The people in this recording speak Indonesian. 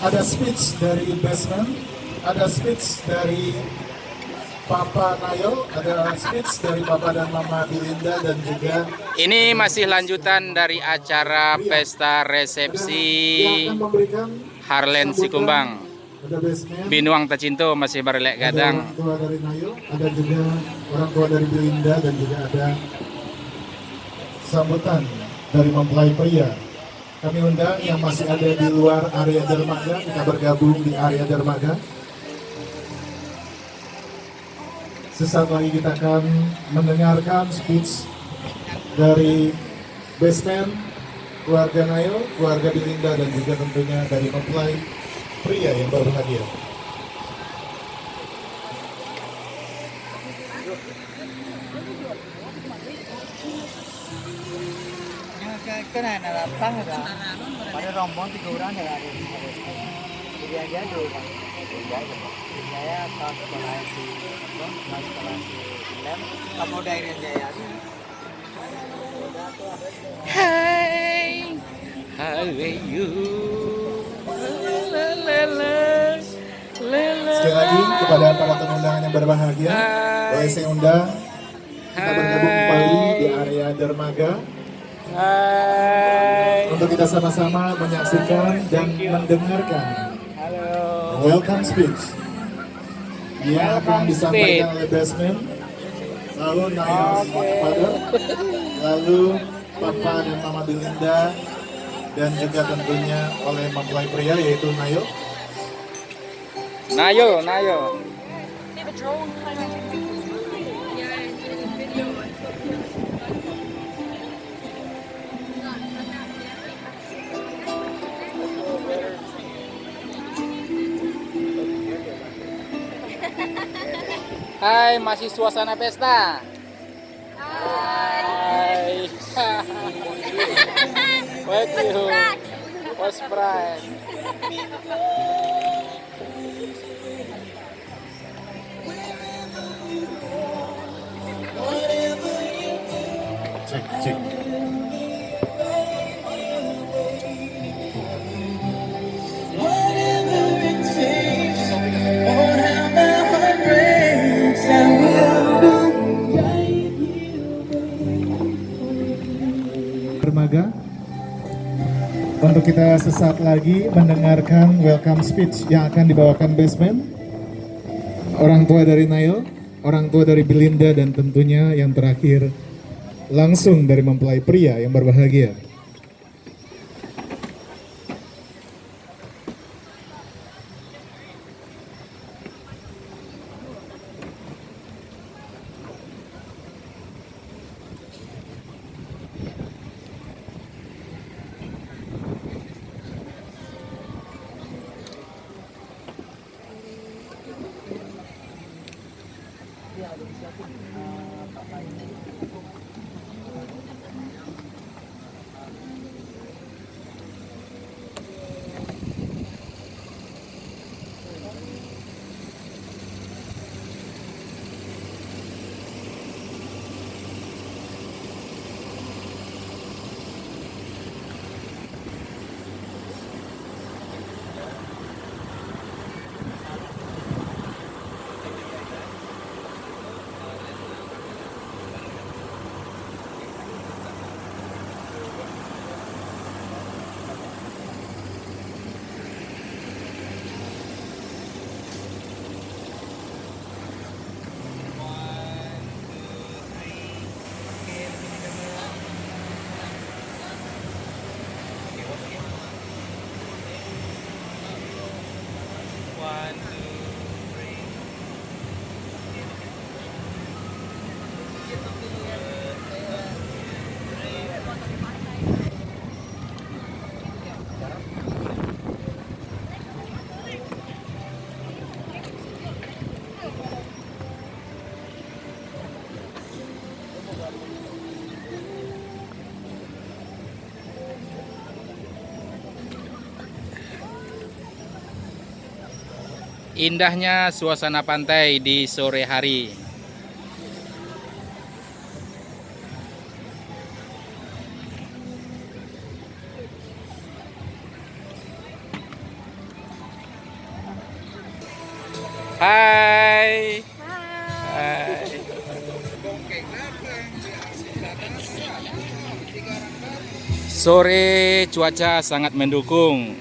Ada speech dari basement, ada speech dari Papa Nayo, ada speech dari Papa dan Mama Belinda, dan juga Ini masih lanjutan dari acara pesta resepsi yang akan memberikan Harlen sambutan. Sikumbang. Ada basement, Binuang Tecinto masih berlek ada gadang. orang tua dari Nayo, ada juga orang tua dari Belinda, dan juga ada sambutan dari mempelai pria. Kami undang yang masih ada di luar area dermaga, kita bergabung di area dermaga. Sesaat lagi kita akan mendengarkan speech dari basement, keluarga Nayo, keluarga Belinda, dan juga tentunya dari mempelai pria yang berbahagia. Kena lapang ada. Pada rombong 3 orang ada. Jadi aja tuh kan. Saya pas sekolah si Ilem, kamu dari Jaya. Hai, hai you. Sekali lagi kepada para tamu undangan yang berbahagia, boleh saya undang kita bergabung kembali di area dermaga Hai. untuk kita sama-sama menyaksikan dan mendengarkan Halo. welcome speech yang akan disampaikan oleh basement, lalu Nayo Father, lalu Papa dan Mama Belinda, dan juga tentunya oleh mempelai pria yaitu Nayo. Nayo. They have a drone kind of. Yeah, it's a video. Hai, masih suasana pesta. Hai. Thank you. Was pride. Cek, cek. Dermaga untuk kita sesaat lagi mendengarkan welcome speech yang akan dibawakan basement, orang tua dari Nayo, orang tua dari Belinda, dan tentunya yang terakhir langsung dari mempelai pria yang berbahagia. Indahnya suasana pantai di sore hari. Hai. Hai. Sore cuaca sangat mendukung.